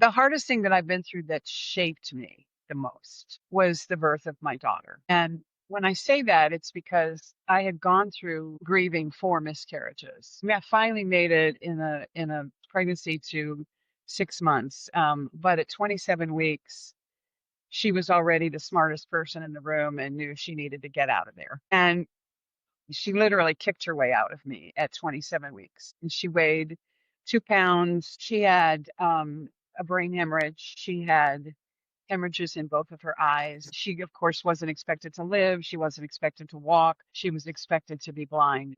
The hardest thing that I've been through that shaped me the most was the birth of my daughter. And when I say that, it's because I had gone through grieving 4 miscarriages. I mean, I finally made it in a pregnancy to 6 months. But at 27 weeks, she was already the smartest person in the room and knew she needed to get out of there. And she literally kicked her way out of me at 27 weeks. And she weighed 2 pounds. She had a brain hemorrhage. She had hemorrhages in both of her eyes. She, of course, wasn't expected to live. She wasn't expected to walk. She was expected to be blind.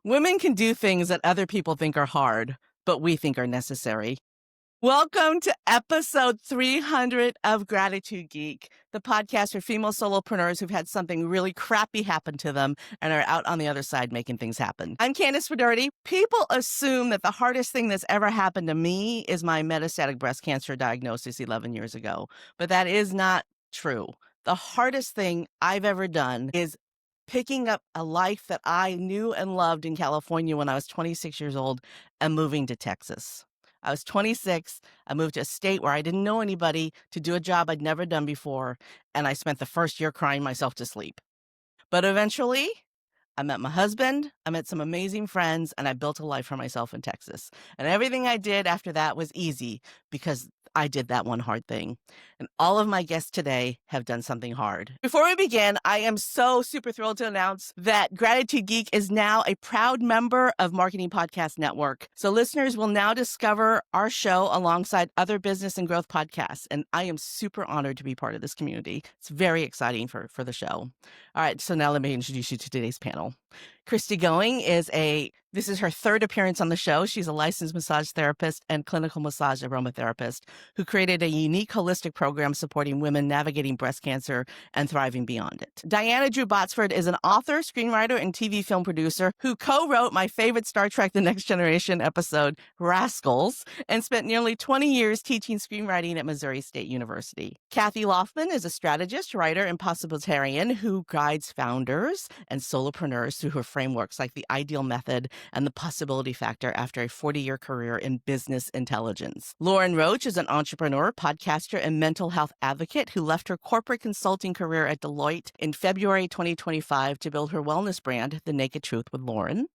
Women can do things that other people think are hard, but we think are necessary. Welcome to episode 300 of Gratitude Geek, the podcast for female solopreneurs who've had something really crappy happen to them and are out on the other side making things happen. I'm Candace Fedority. People assume that the hardest thing that's ever happened to me is my metastatic breast cancer diagnosis 11 years ago, but that is not true. The hardest thing I've ever done is picking up a life that I knew and loved in California when I was 26 years old and moving to Texas. I was 26. I moved to a state where I didn't know anybody to do a job I'd never done before, and I spent the first year crying myself to sleep. But eventually, I met my husband, I met some amazing friends, and I built a life for myself in Texas. And everything I did after that was easy because I did that one hard thing. And all of my guests today have done something hard. Before we begin, I am so super thrilled to announce that Gratitude Geek is now a proud member of Marketing Podcast Network. So listeners will now discover our show alongside other business and growth podcasts. And I am super honored to be part of this community. It's very exciting for the show. All right, so now let me introduce you to today's panel. Christie this is her third appearance on the show. She's a licensed massage therapist and clinical massage aromatherapist who created a unique holistic program supporting women navigating breast cancer and thriving beyond it. Diana Drew Botsford is an author, screenwriter, and TV film producer who co-wrote my favorite Star Trek The Next Generation episode, Rascals, and spent nearly 20 years teaching screenwriting at Missouri State University. Kathi Loftman is a strategist, writer, and possibilitarian who guides founders and solopreneurs through her frameworks like the Ideal Method and the Possibility Factor after a 40-year career in business intelligence. Lauren Roach is an entrepreneur, podcaster, and mental health advocate who left her corporate consulting career at Deloitte in February 2025 to build her wellness brand, The Naked Truth with Lauren.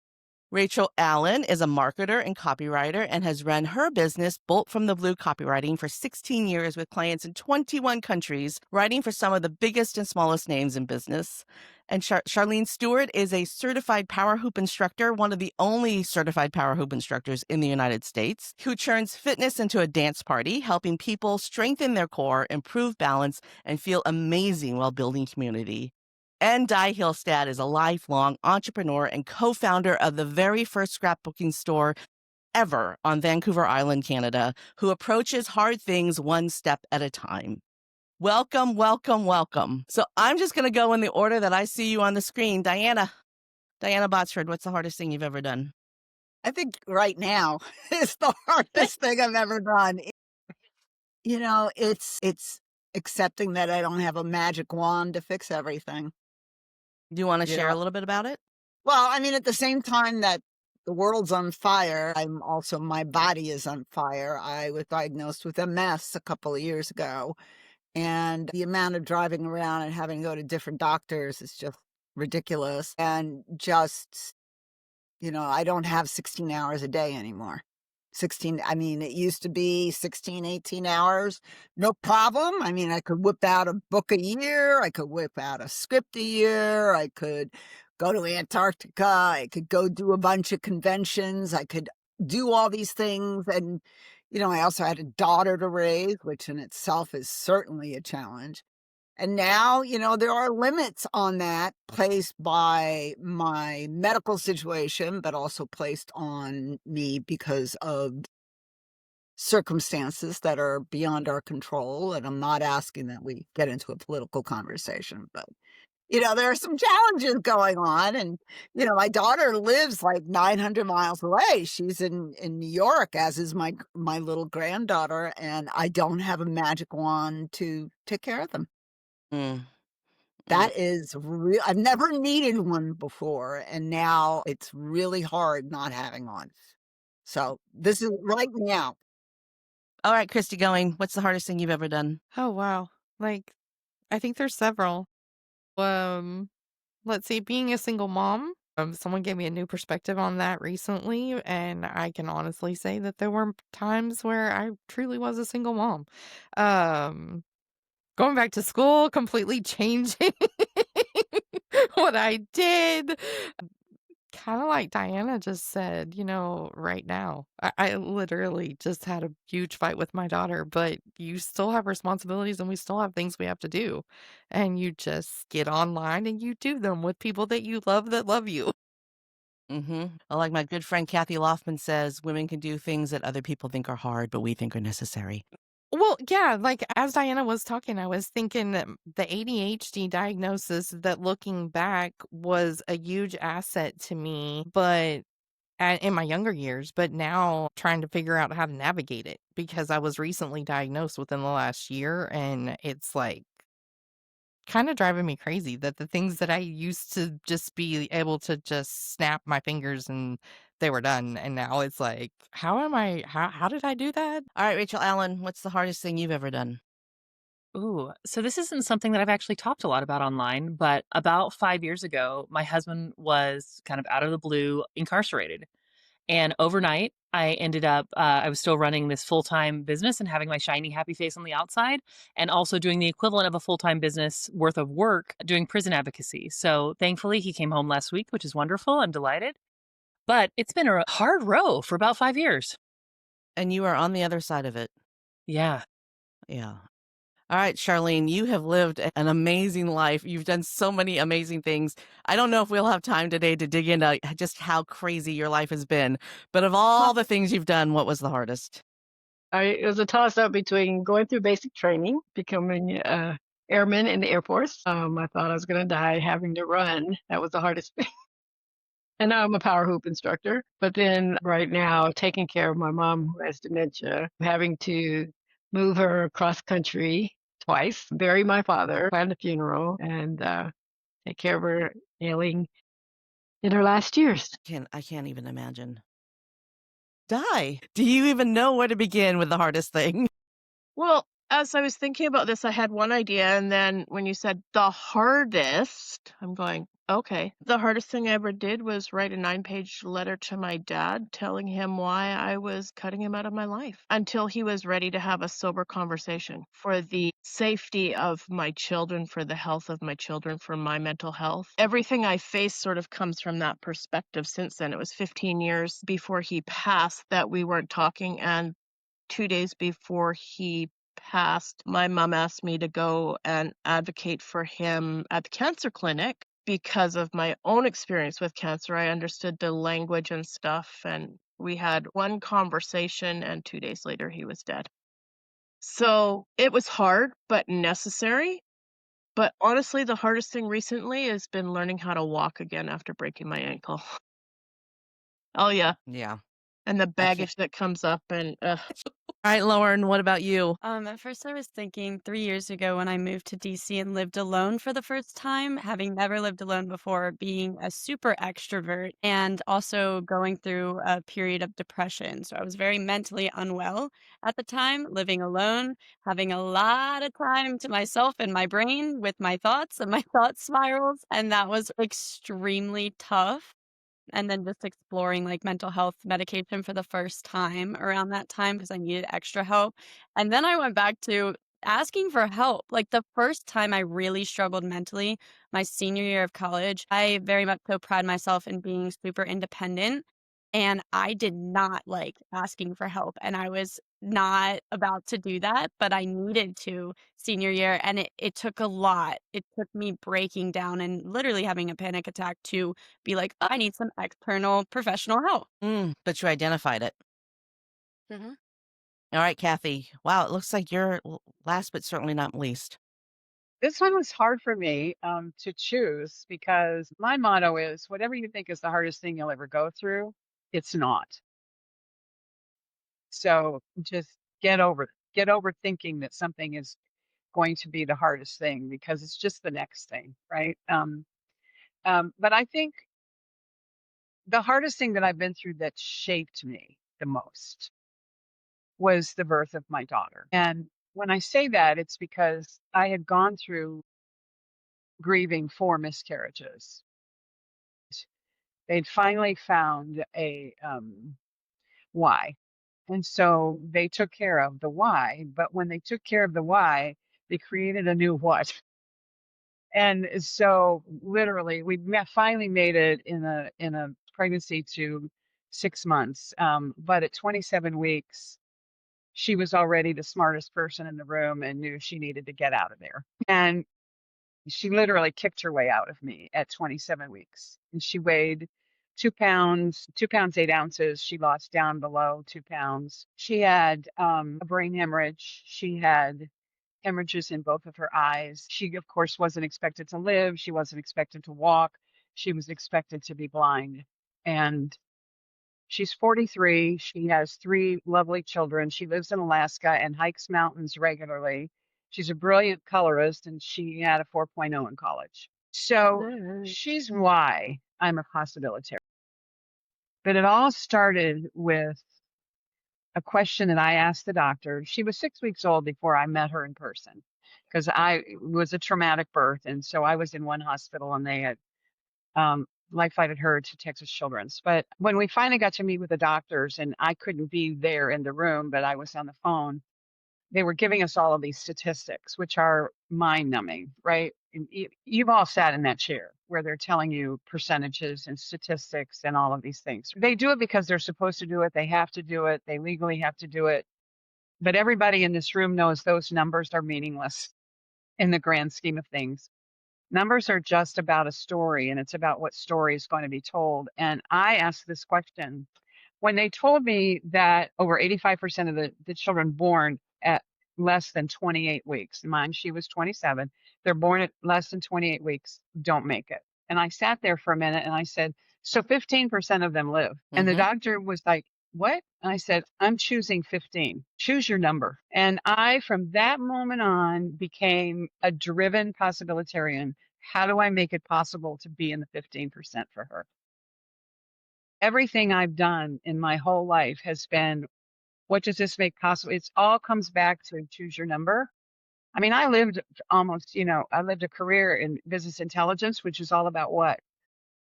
Rachel Allen is a marketer and copywriter and has run her business, Bolt from the Blue Copywriting, for 16 years with clients in 21 countries, writing for some of the biggest and smallest names in business. And Charlene Stewart is a certified power hoop instructor, one of the only certified power hoop instructors in the United States, who turns fitness into a dance party, helping people strengthen their core, improve balance, and feel amazing while building community. And Di Hillstad is a lifelong entrepreneur and co-founder of the very first scrapbooking store ever on Vancouver Island, Canada, who approaches hard things one step at a time. Welcome, welcome, welcome. So I'm just going to go in the order that I see you on the screen. Diana Botsford, what's the hardest thing you've ever done? I think right now is the hardest thing I've ever done. It's accepting that I don't have a magic wand to fix everything. Do you want to share a little bit about it? Well, I mean, at the same time that the world's on fire, my body is on fire. I was diagnosed with MS a couple of years ago, and the amount of driving around and having to go to different doctors is just ridiculous. And just, I don't have 16 hours a day anymore. It used to be 16, 18 hours, no problem. I mean, I could whip out a book a year. I could whip out a script a year. I could go to Antarctica. I could go do a bunch of conventions. I could do all these things. And, I also had a daughter to raise, which in itself is certainly a challenge. And now, there are limits on that placed by my medical situation, but also placed on me because of circumstances that are beyond our control. And I'm not asking that we get into a political conversation, but, there are some challenges going on. And, my daughter lives like 900 miles away. She's in New York, as is my little granddaughter. And I don't have a magic wand to take care of them. That is real. I've never needed one before, and now it's really hard not having one. So this is right now. All right, Christy, going. What's the hardest thing you've ever done? Oh, wow. Like, I think there's several. Um, let's see, being a single mom, someone gave me a new perspective on that recently, and I can honestly say that there were times where I truly was a single mom. Um, going back to school, completely changing what I did. Kinda like Diana just said, right now. I literally just had a huge fight with my daughter, but you still have responsibilities and we still have things we have to do. And you just get online and you do them with people that you love that love you. Like my good friend Kathy Loftman says, women can do things that other people think are hard, but we think are necessary. Well, yeah, like as Diana was talking, I was thinking that the ADHD diagnosis that looking back was a huge asset to me, but in my younger years, but now trying to figure out how to navigate it because I was recently diagnosed within the last year and it's like kind of driving me crazy that the things that I used to just be able to just snap my fingers and they were done. And now it's like, how did I do that? All right, Rachel Allen, what's the hardest thing you've ever done? Ooh, so this isn't something that I've actually talked a lot about online, but about 5 years ago, my husband was kind of out of the blue incarcerated. And overnight, I ended up, I was still running this full time business and having my shiny, happy face on the outside, and also doing the equivalent of a full time business worth of work doing prison advocacy. So thankfully, he came home last week, which is wonderful. I'm delighted. But it's been a hard row for about 5 years. And you are on the other side of it. Yeah. Yeah. All right, Charlene, you have lived an amazing life. You've done so many amazing things. I don't know if we'll have time today to dig into just how crazy your life has been, but of all the things you've done, what was the hardest? It was a toss up between going through basic training, becoming airman in the Air Force. I thought I was going to die having to run. That was the hardest thing. And now I'm a power hoop instructor. But then right now, taking care of my mom who has dementia, having to move her across country twice, bury my father, plan the funeral, and take care of her ailing in her last years. I can't even imagine. Die. Do you even know where to begin with the hardest thing? Well, as I was thinking about this, I had one idea, and then when you said the hardest, I'm going, okay. The hardest thing I ever did was write a 9-page letter to my dad telling him why I was cutting him out of my life until he was ready to have a sober conversation for the safety of my children, for the health of my children, for my mental health. Everything I face sort of comes from that perspective since then. It was 15 years before he passed that we weren't talking, and 2 days before he passed, my mom asked me to go and advocate for him at the cancer clinic because of my own experience with cancer. I understood the language and stuff, and we had one conversation, and 2 days later, he was dead. So it was hard, but necessary. But honestly, the hardest thing recently has been learning how to walk again after breaking my ankle. Oh, yeah. Yeah. And the I can't. baggage that comes up and All right, Lauren, what about you? At first I was thinking 3 years ago when I moved to DC and lived alone for the first time, having never lived alone before, being a super extrovert and also going through a period of depression. So I was very mentally unwell at the time, living alone, having a lot of time to myself and my brain with my thoughts and my thought spirals. And that was extremely tough. And then just exploring like mental health medication for the first time around that time because I needed extra help. And then I went back to asking for help. Like the first time I really struggled mentally, my senior year of college, I very much so pride myself in being super independent. And I did not like asking for help. And I was not about to do that, but I needed to senior year. And it took a lot. It took me breaking down and literally having a panic attack to be like, I need some external professional help. But you identified it. Mhm. All right, Kathy. Wow, it looks like you're last but certainly not least. This one was hard for me to choose because my motto is whatever you think is the hardest thing you'll ever go through, it's not. So just get over it. Get over thinking that something is going to be the hardest thing because it's just the next thing, right? But I think the hardest thing that I've been through that shaped me the most was the birth of my daughter. And when I say that, it's because I had gone through grieving 4 miscarriages. They'd finally found a why. And so they took care of the why. But when they took care of the why, they created a new what. And so literally, finally made it in a pregnancy to 6 months. But at 27 weeks, she was already the smartest person in the room and knew she needed to get out of there. And she literally kicked her way out of me at 27 weeks. And she weighed 2 pounds, 2 pounds, 8 ounces. She lost down below 2 pounds. She had a brain hemorrhage. She had hemorrhages in both of her eyes. She, of course, wasn't expected to live. She wasn't expected to walk. She was expected to be blind. And she's 43. She has 3 lovely children. She lives in Alaska and hikes mountains regularly. She's a brilliant colorist and she had a 4.0 in college. So she's why I'm a possibilitarian. But it all started with a question that I asked the doctor. She was 6 weeks old before I met her in person because it was a traumatic birth. And so I was in one hospital and they had life flighted her to Texas Children's. But when we finally got to meet with the doctors and I couldn't be there in the room, but I was on the phone, they were giving us all of these statistics, which are mind numbing, right? And you've all sat in that chair where they're telling you percentages and statistics and all of these things. They do it because they're supposed to do it. They have to do it. They legally have to do it. But everybody in this room knows those numbers are meaningless in the grand scheme of things. Numbers are just about a story, and it's about what story is going to be told. And I asked this question when they told me that over 85% of the children born at less than 28 weeks, mine, she was 27, they're born at less than 28 weeks, don't make it. And I sat there for a minute and I said, so 15% of them live. And the doctor was like, what? And I said, I'm choosing 15. Choose your number. And I, from that moment on, became a driven possibilitarian. How do I make it possible to be in the 15% for her? Everything I've done in my whole life has been, what does this make possible? It all comes back to choose your number. I mean, I lived a career in business intelligence, which is all about what?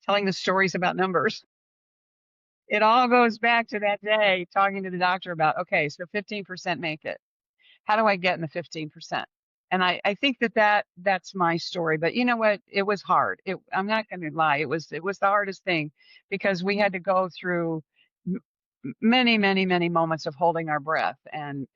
Telling the stories about numbers. It all goes back to that day talking to the doctor about, okay, so 15% make it. How do I get in the 15%? And I think that's my story. But you know what? It was hard. I'm not going to lie. It was the hardest thing because we had to go through many, many, many moments of holding our breath, and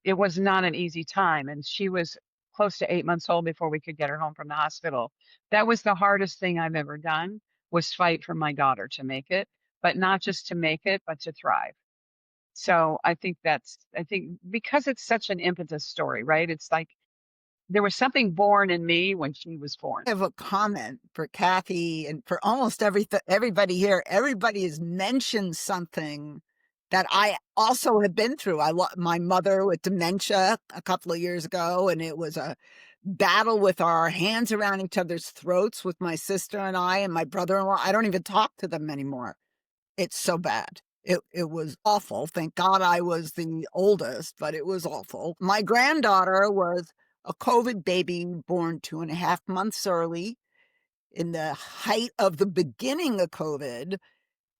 it was not an easy time. And she was close to 8 months old before we could get her home from the hospital. That was the hardest thing I've ever done, was fight for my daughter to make it, but not just to make it, but to thrive. So I think because it's such an impetus story, right? It's like there was something born in me when she was born. I have a comment for Kathi and for almost everybody here. Everybody has mentioned something that I also have been through. My mother with dementia a couple of years ago, and it was a battle with our hands around each other's throats with my sister and I and my brother-in-law. I don't even talk to them anymore. It's so bad. It was awful. Thank God I was the oldest, but it was awful. My granddaughter was a COVID baby born 2.5 months early. In the height of the beginning of COVID,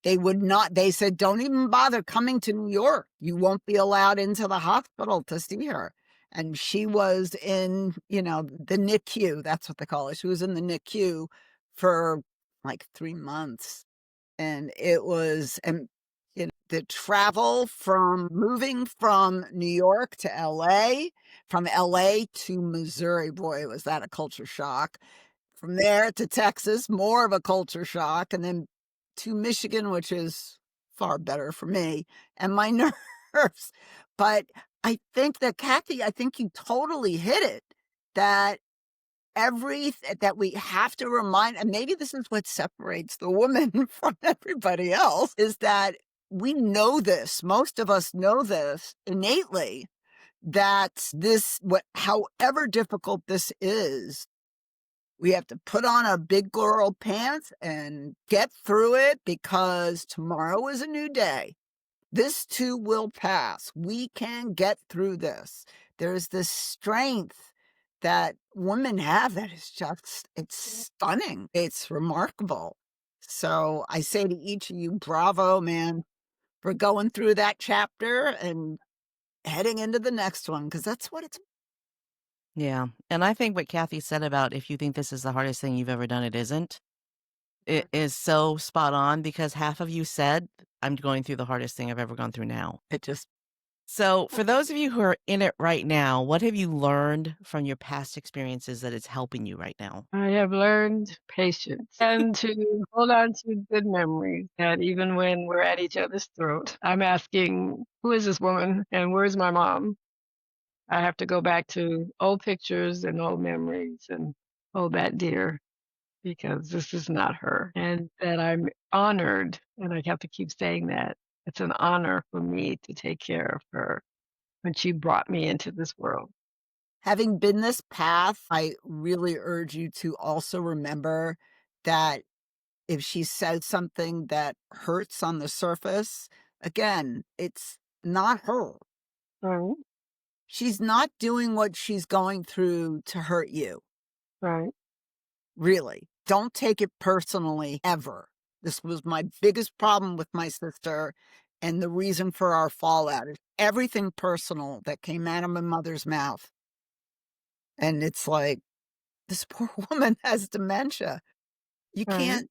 they said, don't even bother coming to New York. You won't be allowed into the hospital to see her. And she was in, the NICU. That's what they call it. She was in the NICU for like 3 months. And it was, the travel from moving from New York to LA, from LA to Missouri, boy, was that a culture shock. From there to Texas, more of a culture shock. And then to Michigan, which is far better for me and my nerves. But I think that, Kathi, I think you totally hit it, that we have to remind, and maybe this is what separates the woman from everybody else, is that we know this. Most of us know this innately, that however difficult this is, we have to put on our big girl pants and get through it, because tomorrow is a new day. This too will pass. We can get through this. There's this strength that women have that is it's stunning. It's remarkable. So I say to each of you, bravo, man, for going through that chapter and heading into the next one, because that's what it's. Yeah. And I think what Kathi said about if you think this is the hardest thing you've ever done, it isn't. It is so spot on, because half of you said, I'm going through the hardest thing I've ever gone through now. So for those of you who are in it right now, what have you learned from your past experiences that is helping you right now? I have learned patience and to hold on to good memories, that even when we're at each other's throat, I'm asking, who is this woman and where's my mom? I have to go back to old pictures and old memories and hold that dear, because this is not her. And that I'm honored, and I have to keep saying that. It's an honor for me to take care of her when she brought me into this world. Having been this path, I really urge you to also remember that if she says something that hurts on the surface, again, it's not her. Right, She's not doing what she's going through to hurt you. right. Really. Don't take it personally, ever. This was my biggest problem with my sister, and the reason for our fallout is everything personal that came out of my mother's mouth. And it's like, this poor woman has dementia. You Right.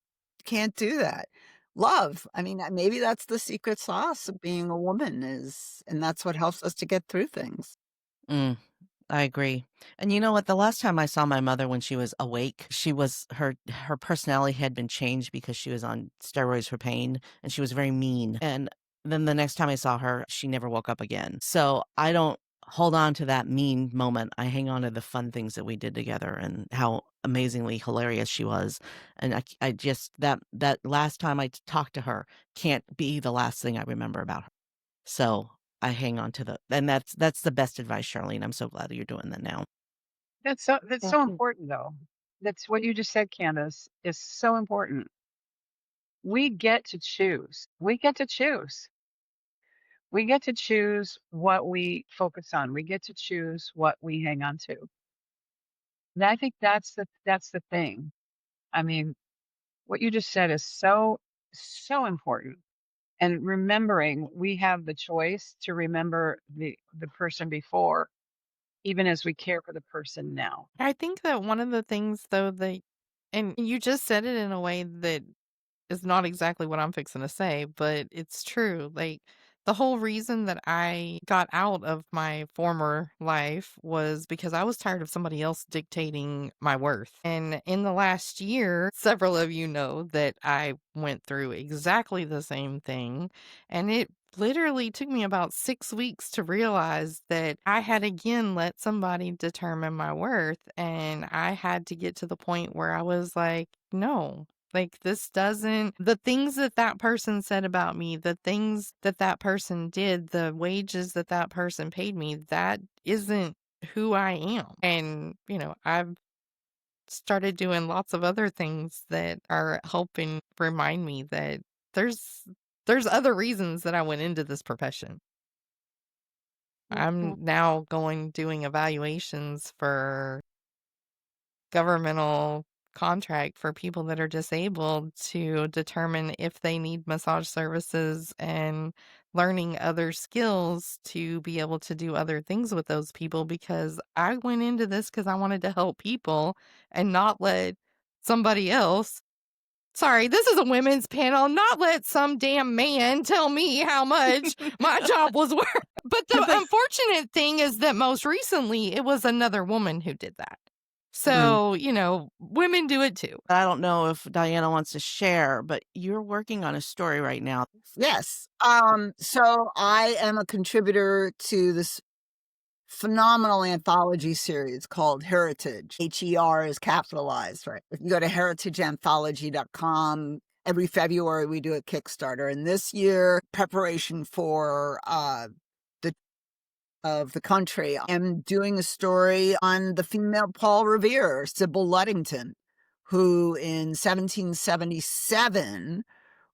can't do that. Love. I mean, maybe that's the secret sauce of being a woman, and that's what helps us to get through things. Mm, I agree. And you know what? The last time I saw my mother when she was awake, her personality had been changed because she was on steroids for pain, and she was very mean. And then the next time I saw her, she never woke up again. So I don't hold on to that mean moment. I hang on to the fun things that we did together and how amazingly hilarious she was. And I just that last time I talked to her can't be the last thing I remember about her. So I hang on to and that's the best advice, Charlene. I'm so glad that you're doing that now. That's Thank so you. important, though. That's what you just said, Candace, is so important. We get to choose. We get to choose. We get to choose what we focus on. We get to choose what we hang on to. And I think that's the thing. I mean, what you just said is so important. And remembering we have the choice to remember the person before, even as we care for the person now. I think that one of the things, though, and you just said it in a way that is not exactly what I'm fixing to say, but it's true. Like, the whole reason that I got out of my former life was because I was tired of somebody else dictating my worth. And in the last year, several of you know that I went through exactly the same thing. And it literally took me about 6 weeks to realize that I had again let somebody determine my worth. And I had to get to the point where I was like, no. Like, the things that that person said about me, the things that that person did, the wages that that person paid me, that isn't who I am. And, I've started doing lots of other things that are helping remind me that there's other reasons that I went into this profession. I'm now doing evaluations for governmental contract for people that are disabled to determine if they need massage services, and learning other skills to be able to do other things with those people, because I went into this because I wanted to help people and not let somebody else. Sorry, this is a women's panel. Not let some damn man tell me how much my job was worth. But the unfortunate thing is that most recently it was another woman who did that. So, women do it too. I don't know if Diana wants to share, but you're working on a story right now. Yes. So I am a contributor to this phenomenal anthology series called Heritage. HER is capitalized, right? If you go to heritageanthology.com, every February we do a Kickstarter. And this year, preparation for the of the country. I'm doing a story on the female Paul Revere, Sybil Ludington, who in 1777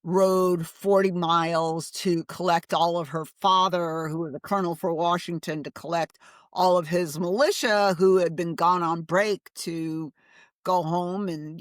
rode 40 miles to collect all of her father, who was a colonel for Washington, to collect all of his militia who had been gone on break to go home and,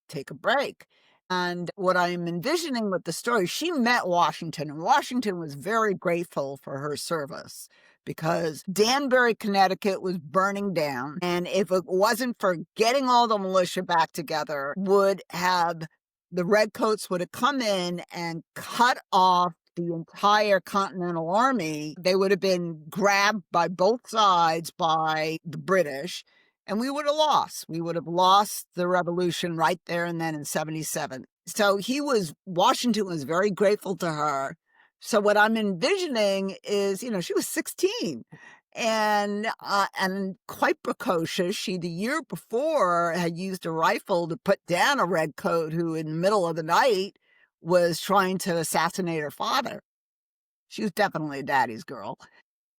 take a break. And what I'm envisioning with the story, she met Washington, and Washington was very grateful for her service because Danbury, Connecticut was burning down. And if it wasn't for getting all the militia back together, the Redcoats would have come in and cut off the entire Continental Army. They would have been grabbed by both sides by the British, and we would have lost. We would have lost the revolution right there and then in 77. So Washington was very grateful to her. So what I'm envisioning is, she was 16 and quite precocious. She, the year before, had used a rifle to put down a redcoat who in the middle of the night was trying to assassinate her father. She was definitely a daddy's girl.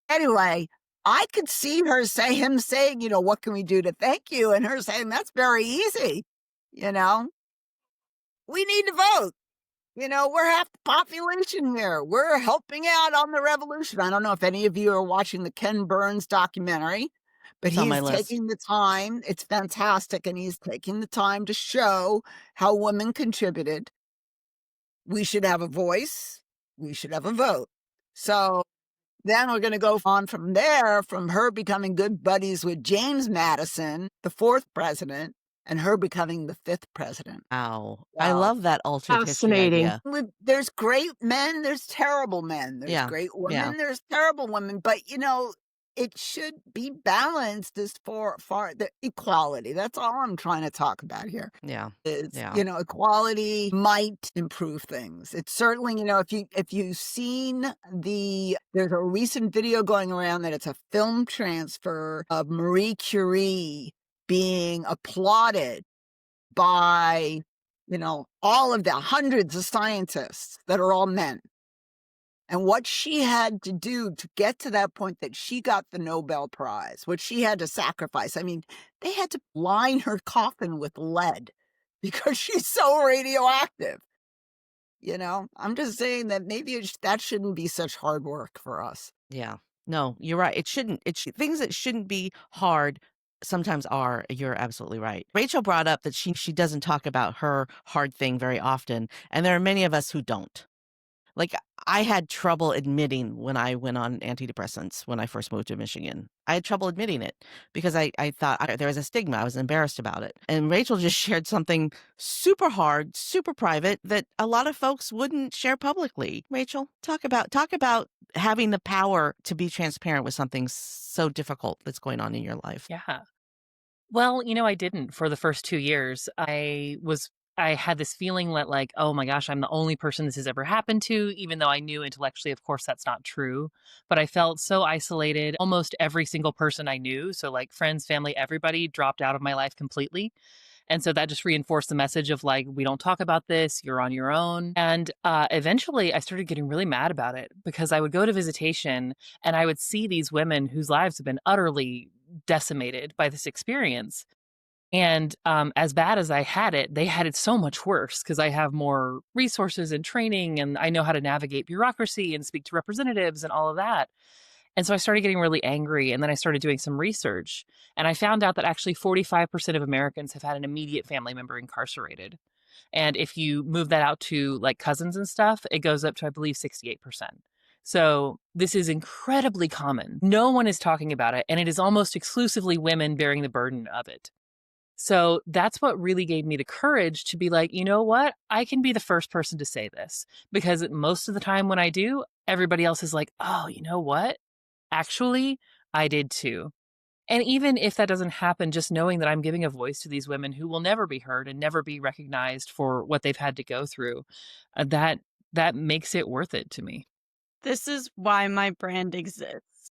Anyway, I could see him saying, what can we do to thank you? And her saying, that's very easy. We need to vote. We're half the population here. We're helping out on the revolution. I don't know if any of you are watching the Ken Burns documentary, but he's taking the time. It's fantastic. And he's taking the time to show how women contributed. We should have a voice. We should have a vote. So then we're going to go on from there, from her becoming good buddies with James Madison, the fourth president, and her becoming the fifth president. Wow. I love that altered history idea. There's great men, there's terrible men. There's great women, there's terrible women. But, it should be balanced as far the equality. That's all I'm trying to talk about here. Equality might improve things. It's certainly, if you've seen there's a recent video going around that it's a film transfer of Marie Curie being applauded by, all of the hundreds of scientists that are all men. And what she had to do to get to that point that she got the Nobel Prize, what she had to sacrifice. I mean, they had to line her coffin with lead because she's so radioactive. I'm just saying that maybe that shouldn't be such hard work for us. Yeah. No, you're right. It shouldn't. Things that shouldn't be hard sometimes are. You're absolutely right. Rachel brought up that she doesn't talk about her hard thing very often. And there are many of us who don't. Like, I had trouble admitting when I went on antidepressants when I first moved to Michigan. I had trouble admitting it because I thought there was a stigma. I was embarrassed about it. And Rachel just shared something super hard, super private that a lot of folks wouldn't share publicly. Rachel, talk about having the power to be transparent with something so difficult that's going on in your life. Yeah. Well, I didn't for the first 2 years. I had this feeling that like, oh my gosh, I'm the only person this has ever happened to, even though I knew intellectually, of course, that's not true. But I felt so isolated. Almost every single person I knew, so like friends, family, everybody dropped out of my life completely. And so that just reinforced the message of like, we don't talk about this, you're on your own. And eventually I started getting really mad about it because I would go to visitation and I would see these women whose lives have been utterly decimated by this experience. And as bad as I had it, they had it so much worse because I have more resources and training and I know how to navigate bureaucracy and speak to representatives and all of that. And so I started getting really angry and then I started doing some research and I found out that actually 45% of Americans have had an immediate family member incarcerated. And if you move that out to like cousins and stuff, it goes up to, I believe, 68%. So this is incredibly common. No one is talking about it and it is almost exclusively women bearing the burden of it. So that's what really gave me the courage to be like, you know what? I can be the first person to say this because most of the time when I do, everybody else is like, oh, you know what? Actually, I did too. And even if that doesn't happen, just knowing that I'm giving a voice to these women who will never be heard and never be recognized for what they've had to go through, that makes it worth it to me. This is why my brand exists.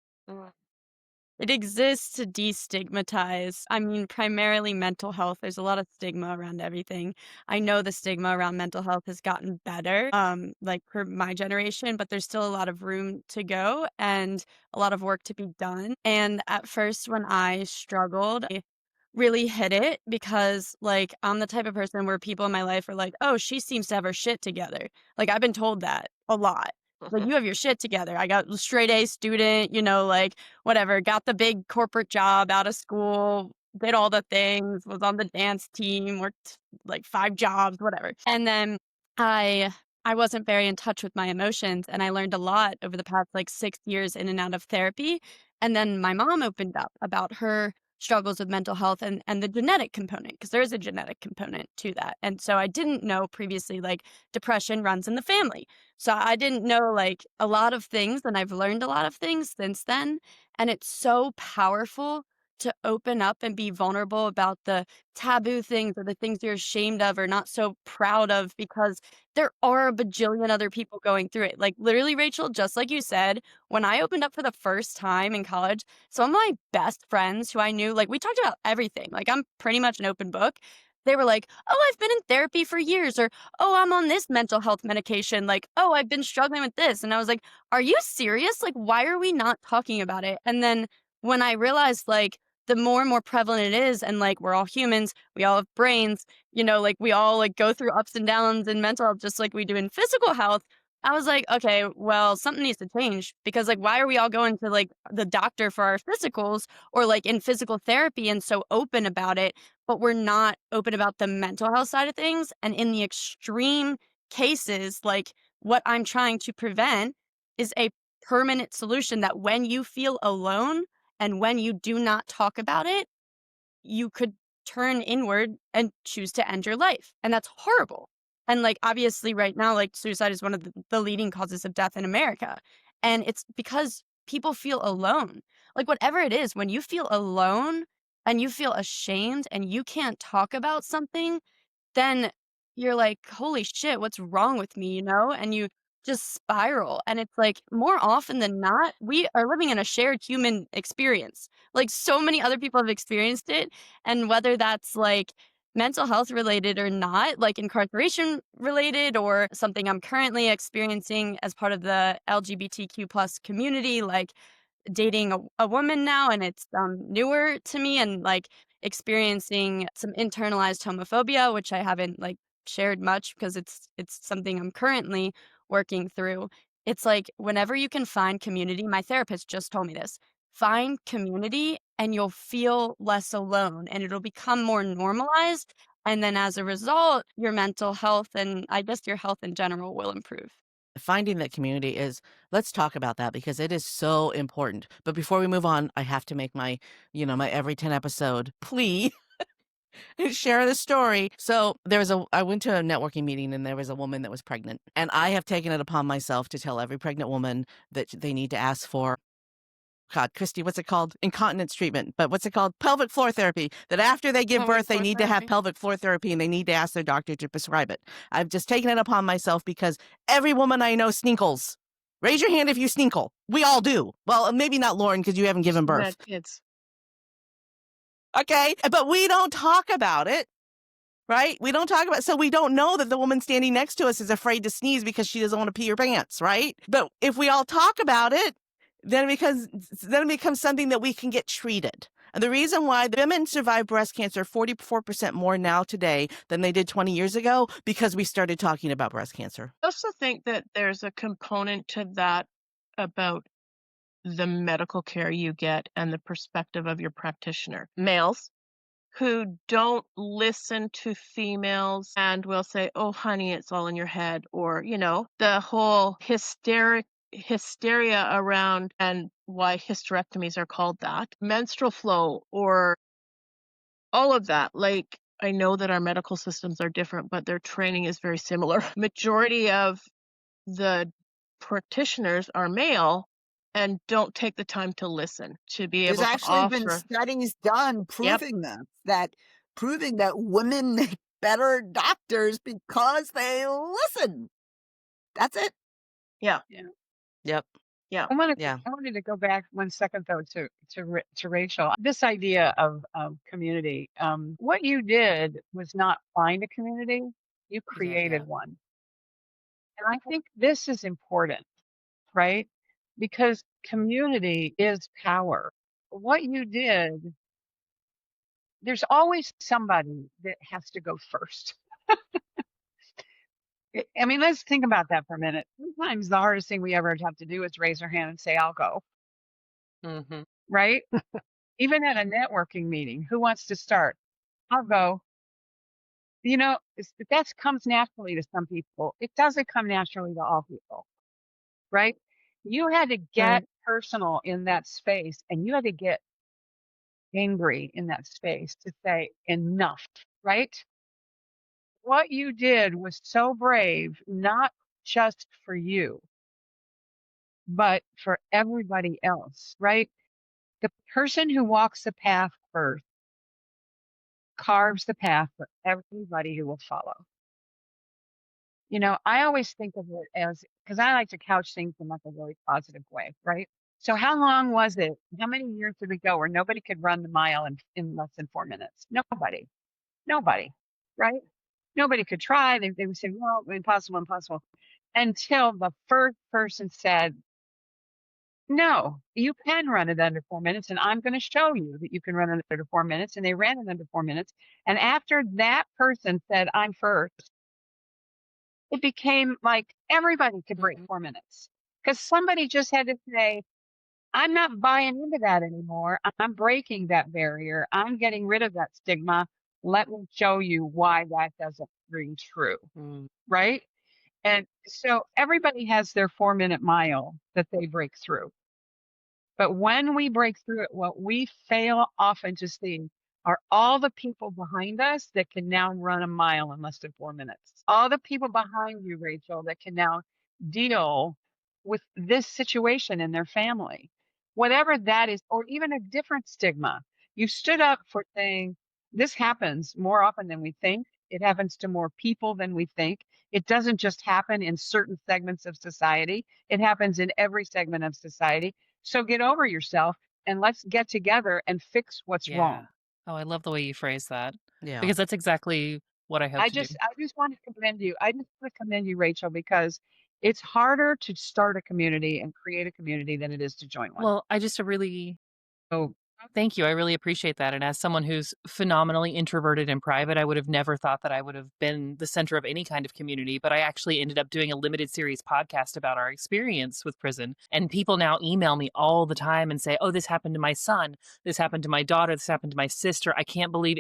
It exists to destigmatize. I mean, primarily mental health. There's a lot of stigma around everything. I know the stigma around mental health has gotten better, like for my generation, but there's still a lot of room to go and a lot of work to be done. And at first, when I struggled, I really hit it because, like, I'm the type of person where people in my life are like, oh, she seems to have her shit together. Like, I've been told that a lot. Like, you have your shit together. I got a straight A student, like, whatever, got the big corporate job out of school, did all the things, was on the dance team, worked like 5 jobs, whatever. And then I I wasn't very in touch with my emotions, and I learned a lot over the past like 6 years in and out of therapy. And then my mom opened up about her struggles with mental health and the genetic component, because there is a genetic component to that. And so I didn't know previously, like, depression runs in the family. So I didn't know like a lot of things, and I've learned a lot of things since then. And it's so powerful to open up and be vulnerable about the taboo things or the things you're ashamed of or not so proud of, because there are a bajillion other people going through it. Like, literally, Rachel, just like you said, when I opened up for the first time in college, some of my best friends who I knew, like, we talked about everything. Like, I'm pretty much an open book. They were like, oh, I've been in therapy for years, or oh, I'm on this mental health medication. Like, oh, I've been struggling with this. And I was like, are you serious? Like, why are we not talking about it? And then when I realized, like, the more and more prevalent it is, and like, we're all humans, we all have brains, like, we all like go through ups and downs in mental health just like we do in physical health. I was like, okay, well, something needs to change, because like, why are we all going to like the doctor for our physicals, or like in physical therapy and so open about it, but we're not open about the mental health side of things? And in the extreme cases, like, what I'm trying to prevent is a permanent solution that when you feel alone and when you do not talk about it, you could turn inward and choose to end your life. And that's horrible. And like, obviously right now, like, suicide is one of the leading causes of death in America. And it's because people feel alone. Like, whatever it is, when you feel alone and you feel ashamed and you can't talk about something, then you're like, holy shit, what's wrong with me, And you just spiral. And it's like, more often than not, we are living in a shared human experience. Like, so many other people have experienced it. And whether that's like mental health related or not, like incarceration related, or something I'm currently experiencing as part of the LGBTQ plus community, like dating a woman now, and it's newer to me, and like experiencing some internalized homophobia, which I haven't like shared much because it's something I'm currently working through. It's like, whenever you can find community, my therapist just told me this, find community and you'll feel less alone, and it'll become more normalized, and then as a result, your mental health, and I guess your health in general, will improve. Finding that community is, let's talk about that because it is so important. But before we move on, I have to make my, my every 10 episode plea. Share the story. So I went to a networking meeting and there was a woman that was pregnant, and I have taken it upon myself to tell every pregnant woman that they need to ask for, God, Christie, what's it called? Incontinence treatment. But what's it called? Pelvic floor therapy. That after they give Pelvic birth, they floor need to have therapy. pelvic floor therapy, and they need to ask their doctor to prescribe it. I've just taken it upon myself because every woman I know sninkles. Raise your hand if you sninkle. We all do. Well, maybe not Lauren because you haven't given birth. Had kids. Okay. But we don't talk about it. Right? We don't talk about, so we don't know that the woman standing next to us is afraid to sneeze because she doesn't want to pee her pants, right? But if we all talk about it, then it becomes something that we can get treated. And the reason why the women survive breast cancer 44% more now today than they did 20 years ago, because we started talking about breast cancer. I also think that there's a component to that about the medical care you get and the perspective of your practitioner. Males who don't listen to females and will say, oh, honey, it's all in your head, or, the whole hysteria around, and why hysterectomies are called that, menstrual flow, or all of that. Like, I know that our medical systems are different, but their training is very similar. Majority of the practitioners are male and don't take the time to listen, to be There's able to actually been offer. studies done Yep. proving that women make better doctors because they listen. That's it. Yeah. Yep. Yeah. Yeah. I wanted to go back 1 second though to Rachel. This idea of community. What you did was not find a community; you created Yeah. one, and I think this is important, right? Because community is power. What you did, there's always somebody that has to go first. I mean, let's think about that for a minute. Sometimes the hardest thing we ever have to do is raise our hand and say, I'll go, Mm-hmm. right? Even at a networking meeting, who wants to start? I'll go. You know, that comes naturally to some people. It doesn't come naturally to all people, right? You had to get Right. personal in that space and you had to get angry in that space to say enough, right? What you did was so brave, not just for you, but for everybody else, right? The person who walks the path first carves the path for everybody who will follow. You know, I always think of it as, because I like to couch things in like a really positive way, right? So how long was it? How many years did we go where nobody could run the mile in less than 4 minutes? Nobody, right? Nobody could try. They would say, well, impossible, impossible. Until the first person said, no, you can run it under 4 minutes, and I'm going to show you that you can run it under 4 minutes. And they ran it under 4 minutes. And after that person said, I'm first, it became like everybody could break 4 minutes because somebody just had to say, I'm not buying into that anymore. I'm breaking that barrier. I'm getting rid of that stigma. Let me show you why that doesn't ring true. Mm. Right. And so everybody has their 4 minute mile that they break through. But when we break through it, what we fail often to see are all the people behind us that can now run a mile in less than 4 minutes. All the people behind you, Rachel, that can now deal with this situation in their family, whatever that is, or even a different stigma. You stood up for saying this happens more often than we think. It happens to more people than we think. It doesn't just happen in certain segments of society. It happens in every segment of society. So get over yourself and let's get together and fix what's Yeah. wrong. Oh, I love the way you phrase that Yeah. because that's exactly what I hope I to do. just want to commend you. I just want to commend you, Rachel, because it's harder to start a community and create a community than it is to join one. Well, I just really So thank you. I really appreciate that. And as someone who's phenomenally introverted and private, I would have never thought that I would have been the center of any kind of community. But I actually ended up doing a limited series podcast about our experience with prison. And people now email me all the time and say, oh, this happened to my son. This happened to my daughter. This happened to my sister. I can't believe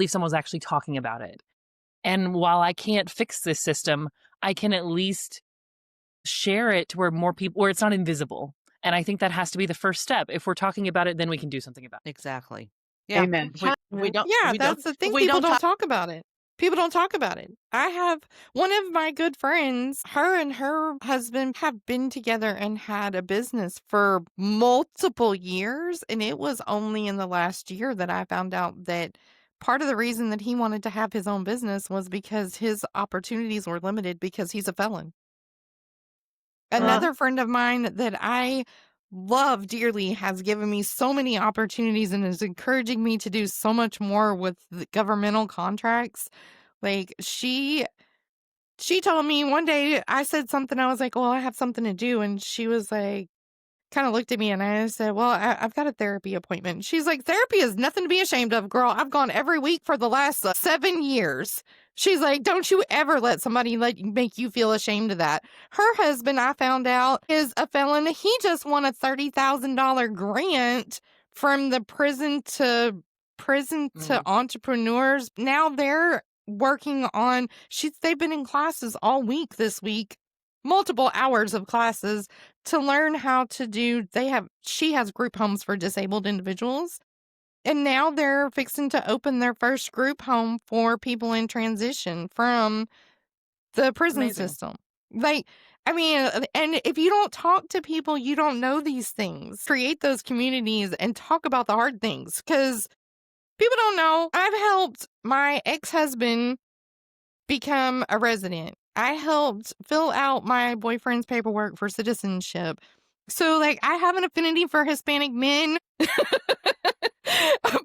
someone's actually talking about it. And while I can't fix this system, I can at least share it to where it's not invisible. And I think that has to be the first step. If we're talking about it, then we can do something about it. Exactly. Yeah. amen. If we don't, Yeah, we that's don't, the thing. if we People don't don't talk about it. People don't talk about it. I have one of my good friends, her and her husband have been together and had a business for multiple years. And it was only in the last year that I found out that part of the reason that he wanted to have his own business was because his opportunities were limited because he's a felon. Another friend of mine that I love dearly has given me so many opportunities and is encouraging me to do so much more with the governmental contracts. Like she told me one day, I said something, I was like, well, I have something to do. And she was like, kind of looked at me and I said, well, I've got a therapy appointment. She's like, therapy is nothing to be ashamed of, girl. I've gone every week for the last 7 years. She's like, don't you ever let somebody make you feel ashamed of that. Her husband, I found out, is a felon. He just won a $30,000 grant from the prison to entrepreneurs. Now they're working on, they've been in classes all week this week, multiple hours of classes to learn how to do, she has group homes for disabled individuals. And now they're fixing to open their first group home for people in transition from the prison Amazing. system. And if you don't talk to people, you don't know these things. Create those communities and talk about the hard things because people don't know. I've helped my ex-husband become a resident. I helped fill out my boyfriend's paperwork for citizenship. So, like, I have an affinity for Hispanic men.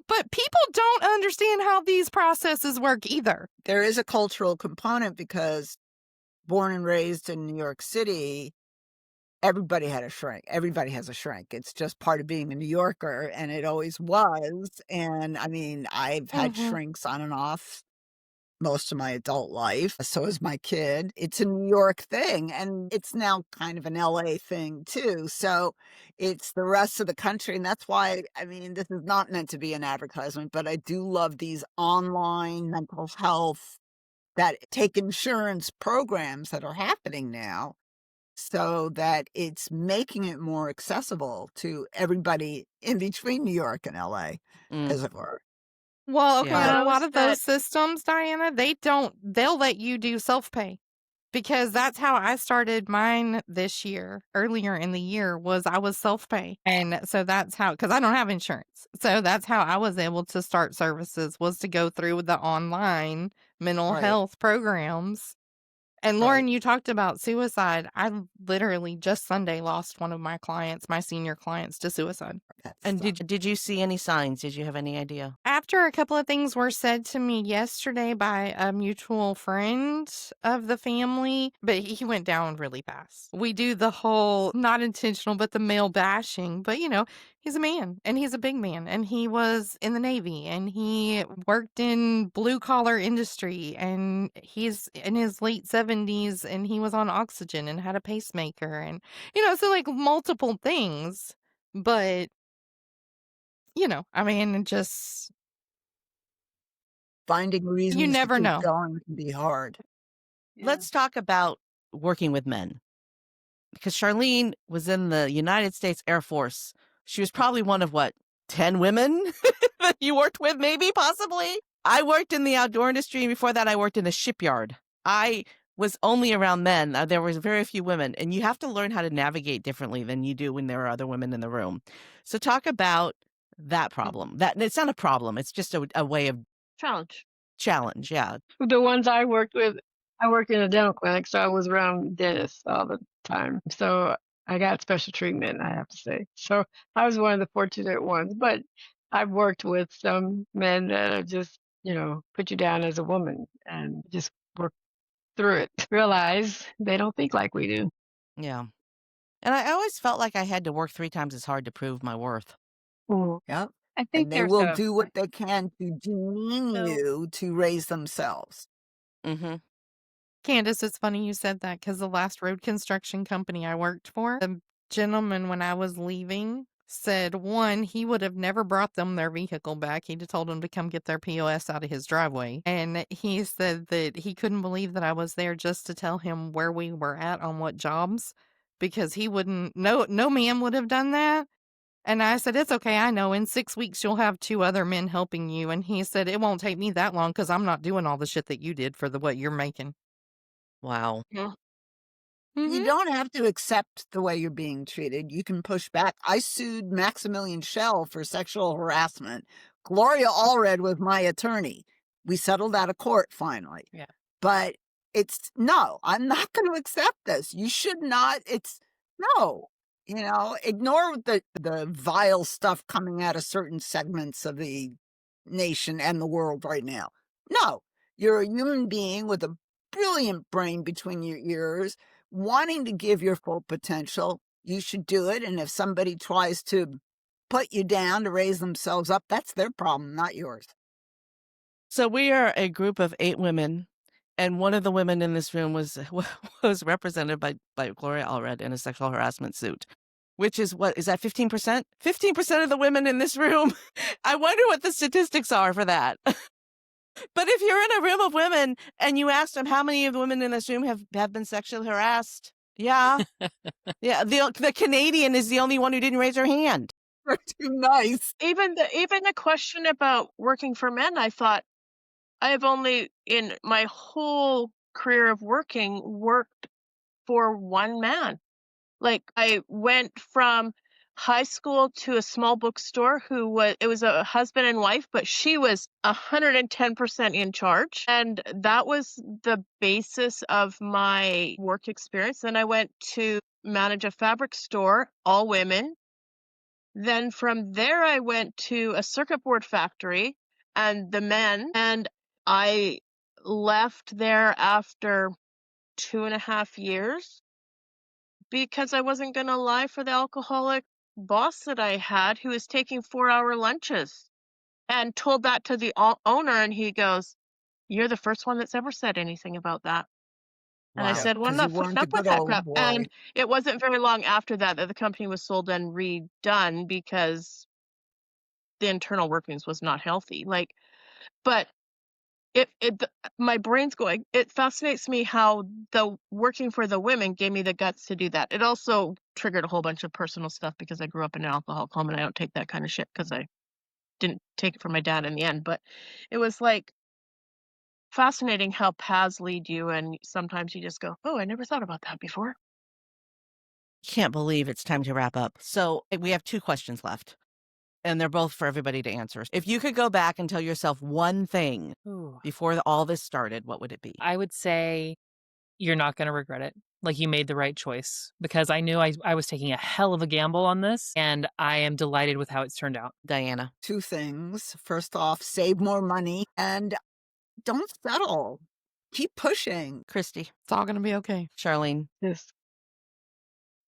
But people don't understand how these processes work either. There is a cultural component because born and raised in New York City, everybody had a shrink. Everybody has a shrink. It's just part of being a New Yorker, and it always was. And I mean, I've had shrinks on and off most of my adult life. So is my kid. It's a New York thing, and it's now kind of an LA thing too. So it's the rest of the country. And that's why, I mean, this is not meant to be an advertisement, but I do love these online mental health that take insurance programs that are happening now, so that it's making it more accessible to everybody in between New York and LA, as it were. Well, okay, Yeah. and a lot of That those systems, Diana, they'll let you do self-pay. Because that's how I started mine this year. Earlier in the year I was self-pay. And so that's how, because I don't have insurance. So that's how I was able to start services, was to go through the online mental Right, health programs. And right. Lauren, you talked about suicide. I literally just Sunday lost one of my clients, my senior clients, to suicide. That's And the- did you see any signs? Did you have any idea? After a couple of things were said to me yesterday by a mutual friend of the family, but he went down really fast. We do the whole, not intentional, but the male bashing. But, he's a man, and he's a big man, and he was in the Navy, and he worked in blue collar industry, and he's in his late 70s, and he was on oxygen and had a pacemaker, and, so like multiple things. But, I mean, just, Finding reasons to never keep know. going can be hard. Yeah. Let's talk about working with men. Because Charlene was in the United States Air Force. She was probably one of 10 women that you worked with, maybe, possibly? I worked in the outdoor industry, and before that, I worked in a shipyard. I was only around men. There was very few women, and you have to learn how to navigate differently than you do when there are other women in the room. So talk about that problem. That it's not a problem. It's just a way of challenge. Yeah. The ones I worked with, I worked in a dental clinic, so I was around dentists all the time. So I got special treatment, I have to say. So I was one of the fortunate ones. But I've worked with some men that are just, put you down as a woman and just work through it. Realize they don't think like we do. Yeah. And I always felt like I had to work 3 times as hard to prove my worth. Yep. I think And they there's will a do what they can to demean So- you to raise themselves. Mm-hmm. Candace, it's funny you said that, because the last road construction company I worked for, the gentleman, when I was leaving, said, one, he would have never brought them their vehicle back. He'd have told them to come get their POS out of his driveway. And he said that he couldn't believe that I was there just to tell him where we were at on what jobs, because he wouldn't, no man would have done that. And I said, it's okay. I know in 6 weeks you'll have 2 other men helping you. And he said, it won't take me that long, because I'm not doing all the shit that you did for what you're making. Wow. You don't have to accept the way you're being treated. You can push back. I sued Maximilian Schell for sexual harassment. Gloria Allred was my attorney. We settled out of court finally. Yeah. But no, I'm not going to accept this. You should not. No. Ignore the vile stuff coming out of certain segments of the nation and the world right now. No, you're a human being with a brilliant brain between your ears, wanting to give your full potential. You should do it. And if somebody tries to put you down to raise themselves up, that's their problem, not yours. So we are a group of 8 women, and one of the women in this room was represented by Gloria Allred in a sexual harassment suit, which is is that 15%? 15% of the women in this room. I wonder what the statistics are for that. But if you're in a room of women and you ask them how many of the women in this room have been sexually harassed, yeah, the Canadian is the only one who didn't raise her hand. We're too nice. Even the question about working for men, I thought, I have only in my whole career of worked for one man. Like, I went from high school to a small bookstore it was a husband and wife, but she was 110% in charge. And that was the basis of my work experience. Then I went to manage a fabric store, all women. Then from there, I went to a circuit board factory and the men, and I left there after 2.5 years because I wasn't going to lie for the alcoholic boss that I had who was taking 4-hour lunches, and told that to the owner. And he goes, "You're the first one that's ever said anything about that." And I Wow. said, "Well, I'm Because you not putting weren't a up with good that old crap." boy. And it wasn't very long after that that the company was sold and redone because the internal workings was not healthy. But my brain's going, it fascinates me how the working for the women gave me the guts to do that. It also triggered a whole bunch of personal stuff because I grew up in an alcoholic home, and I don't take that kind of shit because I didn't take it from my dad in the end. But it was fascinating how paths lead you, and sometimes you just go, "Oh, I never thought about that before." Can't believe it's time to wrap up. So we have 2 questions left, and they're both for everybody to answer. If you could go back and tell yourself one thing Ooh. before all this started, what would it be? I would say you're not going to regret it. Like, you made the right choice, because I knew I was taking a hell of a gamble on this, and I am delighted with how it's turned out. Diana. 2 things. First off, save more money and don't settle. Keep pushing. Christie. It's all going to be okay. Charlene. Just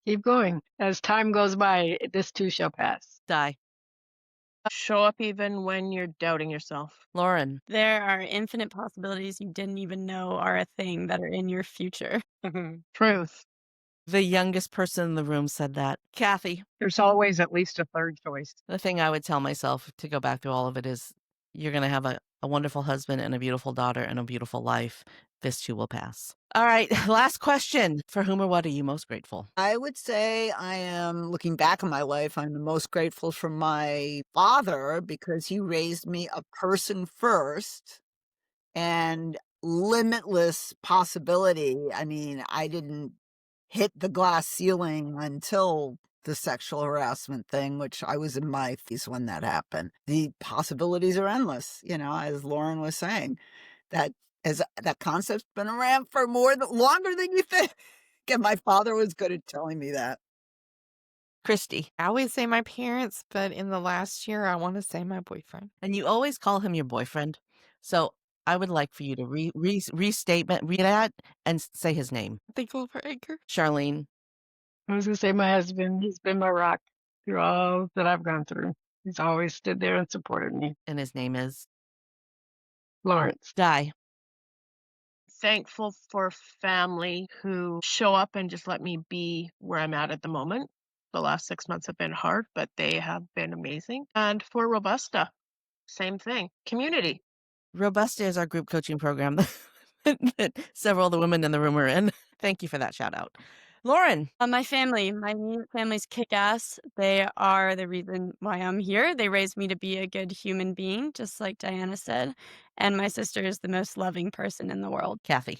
keep going. As time goes by, this too shall pass. Di. Show up even when you're doubting yourself. Lauren. There are infinite possibilities you didn't even know are a thing that are in your future. Truth. The youngest person in the room said that. Kathi. There's always at least a third choice. The thing I would tell myself to go back through all of it is you're going to have a wonderful husband and a beautiful daughter and a beautiful life. This too will pass. All right. Last question. For whom or what are you most grateful? I would say I am, looking back on my life, I'm the most grateful for my father because he raised me a person first and limitless possibility. I mean, I didn't hit the glass ceiling until the sexual harassment thing, which I was in my 30s when that happened. The possibilities are endless, as Lauren was saying. That concept's been around for longer than you think. And my father was good at telling me that. Christie. I always say my parents, but in the last year, I want to say my boyfriend. And you always call him your boyfriend. So I would like for you to read that and say his name. Thankful for Edgar. Charlene. I was going to say my husband, he's been my rock through all that I've gone through. He's always stood there and supported me. And his name is Lawrence. Di. Thankful for family who show up and just let me be where I'm at the moment. The last 6 months have been hard, but they have been amazing. And for Robusta, same thing. Community. Robusta is our group coaching program that several of the women in the room are in. Thank you for that shout out. Lauren. My immediate family's kick-ass. They are the reason why I'm here. They raised me to be a good human being, just like Diana said. And my sister is the most loving person in the world. Kathi.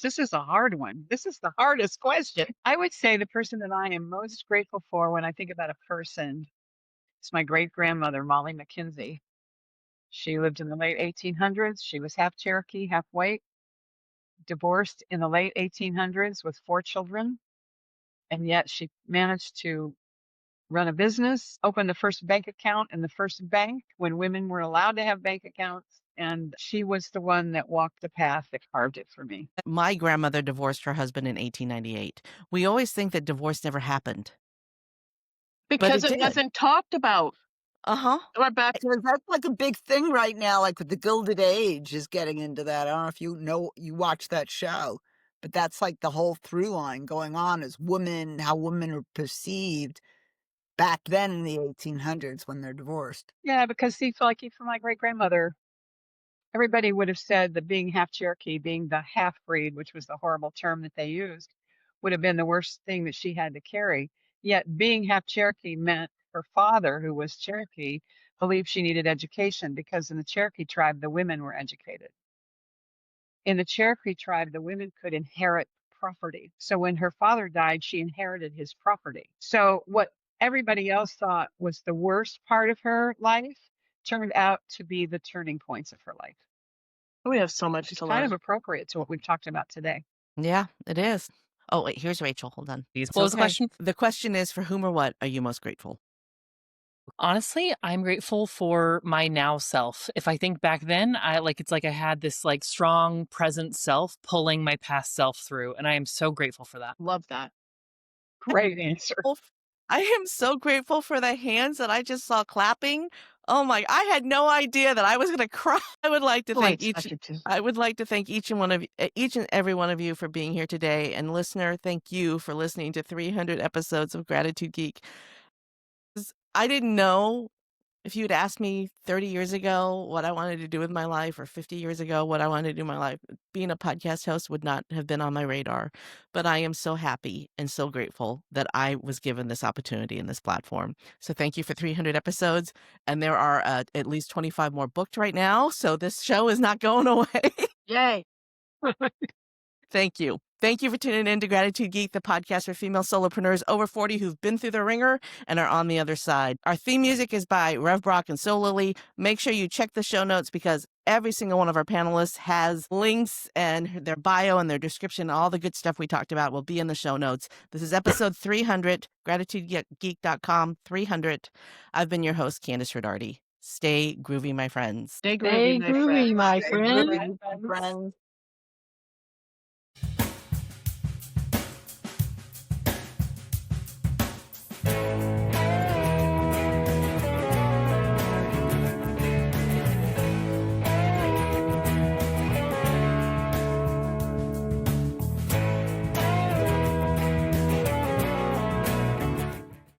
This is a hard one. This is the hardest question. I would say the person that I am most grateful for when I think about a person is my great-grandmother, Molly McKenzie. She lived in the late 1800s. She was half Cherokee, half white, divorced in the late 1800s with 4 children. And yet she managed to run a business, open the first bank account in the first bank when women were allowed to have bank accounts. And she was the one that walked the path that carved it for me. My grandmother divorced her husband in 1898. We always think that divorce never happened. Because it it did. wasn't talked about. Uh-huh. We're back. Because that's like a big thing right now, like with the Gilded Age is getting into that. I don't know if you watch that show, but that's like the whole through line going on is how women are perceived back then in the 1800s when they're divorced. Yeah, because see, for my great-grandmother, everybody would have said that being half Cherokee, being the half-breed, which was the horrible term that they used, would have been the worst thing that she had to carry. Yet being half Cherokee meant her father, who was Cherokee, believed she needed education because in the Cherokee tribe, the women were educated. In the Cherokee tribe, the women could inherit property. So when her father died, she inherited his property. So what everybody else thought was the worst part of her life turned out to be the turning points of her life. We have so much It's to kind learn. of appropriate to what we've talked about today. Yeah, it is. Oh, wait, here's Rachel. Hold on. What It's was the okay. question? The question is, for whom or what are you most grateful? Honestly, I'm grateful for my now self. If I think back then, it's like I had this like strong present self pulling my past self through, and I am so grateful for that. Love that. Great answer. I am so grateful for the hands that I just saw clapping. Oh my, I had no idea that I was going to cry. I would like to Oh, I thank each expected to. I would like to thank each and every one of you for being here today, and listener, thank you for listening to 300 episodes of Gratitude Geek. I didn't know if you had asked me 30 years ago what I wanted to do with my life, or 50 years ago what I wanted to do with my life, being a podcast host would not have been on my radar. But I am so happy and so grateful that I was given this opportunity and this platform. So thank you for 300 episodes. And there are at least 25 more booked right now. So this show is not going away. Yay. Thank you. Thank you for tuning in to Gratitude Geek, the podcast for female solopreneurs over 40 who've been through the ringer and are on the other side. Our theme music is by Rev Brock and So Lily. Make sure you check the show notes, because every single one of our panelists has links and their bio and their description. All the good stuff we talked about will be in the show notes. This is episode 300, gratitudegeek.com 300. I've been your host, Candace Rodarty. Stay groovy, my friends. Stay Stay groovy, my groovy, friend. my Stay friend. groovy, Friends.